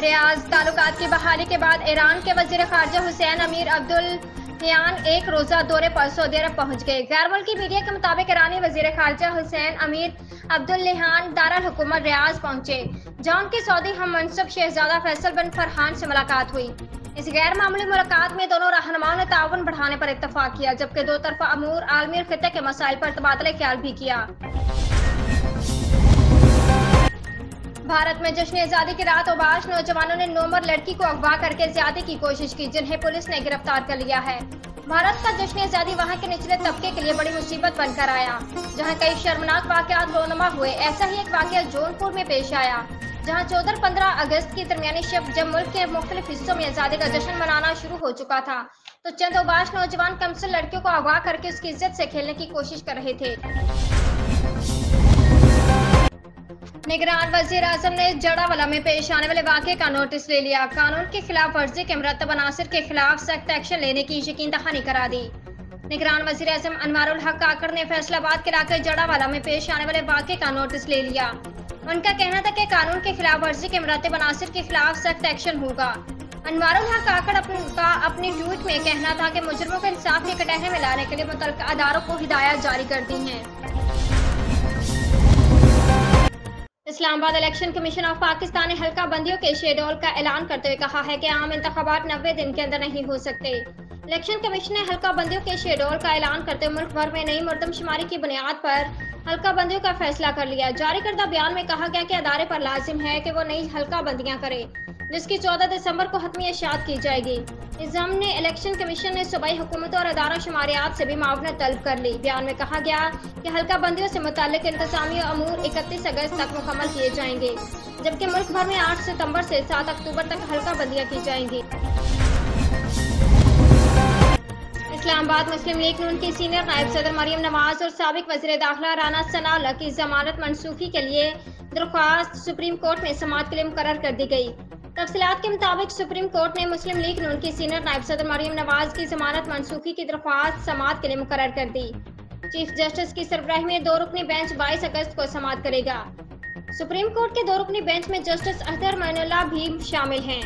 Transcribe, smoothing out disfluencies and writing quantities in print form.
रियाज ताल्लुकात की बहाली के बाद ईरान के वजीर खारजा हुसैन अमीर अब्दुल्लाहियान एक रोजा दौरे पर सऊदी अरब पहुंच गए। गैर मुल्की मीडिया के मुताबिक ईरानी वजीर खारजा हुसैन अमीर अब्दुल्लाहियान दारुल हुकूमत रियाज पहुंचे, जहां उनके सऊदी हम मनसब शहजादा फैसल बिन फरहान से मुलाकात हुई। इस गैर मामूली मुलाकात में दोनों रहनुमाओं ने ताउन बढ़ाने पर इत्तफाक किया, जबकि दो तरफा अमूर आलमी और खित्ते के मसाइल पर तबादला ख्याल भी किया। भारत में जश्न आज़ादी की रात ओबाश नौजवानों ने 9 उम्र लड़की को अगवा करके ज्यादती की कोशिश की, जिन्हें पुलिस ने गिरफ्तार कर लिया है। भारत का जश्न आज़ादी वहां के निचले तबके के लिए बड़ी मुसीबत बनकर आया, जहां कई शर्मनाक वाकयात रोनुमा हुए। ऐसा ही एक वाकया जौनपुर में पेश आया, जहां 14-15 अगस्त की दरमियानी शब जब मुल्क के मुख्तलिफ हिस्सों में आज़ादी का जश्न मनाना शुरू हो चुका था, तो चंद ओबाश नौजवान कमसिन लड़कियों को अगवा करके उसकी इज्जत से खेलने की कोशिश कर रहे थे। निगरान वजीर आजम ने जड़ावाला में पेश आने वाले वाक़े का नोटिस ले लिया। कानून की खिलाफ वर्जी के मुरतब अनासिर के खिलाफ सख्त एक्शन लेने की यकीन दहानी करा दी। निगरान वजीर आजम अनवारुल हक काकड़ ने फैसलाबाद के इलाके जड़ावाला में पेश आने वाले वाक़े का नोटिस ले लिया। उनका कहना था कि कानून की खिलाफ वर्जी के मुरतब अनासिर के खिलाफ सख्त एक्शन होगा। अनवारुल हक काकड़ अपनी ट्वीट में कहना था कि मुजरिमों को इंसाफ के कटहरे में लाने के लिए मुतल्लिका अदारों को हिदायत जारी कर दी हैं। Islamabad election commission of Pakistan ने हल्का बंदियों के शेड्यूल का ऐलान करते हुए कहा है कि आम इंतखाबात 90 दिन के अंदर नहीं हो सकते। इलेक्शन कमीशन ने हल्का बंदियों के शेड्यूल का ऐलान करते हुए मुल्क भर में नई मरदमशुमारी की बुनियाद पर हल्का बंदियों का फैसला कर लिया। जारी करदा बयान में कहा गया कि अदारे पर लाजिम है कि वो नई हल्का बंदियां करे, जिसकी 14 दिसंबर को हतमी इशाअत की जाएगी। निज़ाम ने इलेक्शन कमीशन ने सूबाई हुकूमतों और अदारा शुमारियात से भी मावनत तलब कर ली। बयान में कहा गया कि हल्का बंदियों से मुताल्लिक इंतजामी अमूर 31 अगस्त तक मुकम्मल किए जाएंगे, जबकि मुल्क भर में 8 सितंबर से 7 अक्टूबर तक हल्का बंदियां की जाएंगी। इस्लामाबाद मुस्लिम लीग नून की सीनियर नायब सदर मरियम नवाज और साबिक वज़ीर दाखिला राना सनाउल्लाह की जमानत मनसूखी के लिए दरख्वास्त सुप्रीम कोर्ट में समाअत के लिए मुकर्रर कर दी गई। तफसीलात के मुताबिक सुप्रीम कोर्ट ने मुस्लिम लीग नून की सीनियर नायब सदर मरियम नवाज की जमानत मनसूखी की दरख्वास्त समाअत के लिए मुकर्रर कर दी। चीफ जस्टिस की सरबराही में 2 रुकनी बेंच 22 अगस्त को समाअत करेगा। सुप्रीम कोर्ट के 2 रुकनी बेंच में जस्टिस अतहर मोइनुल्लाह भी शामिल हैं।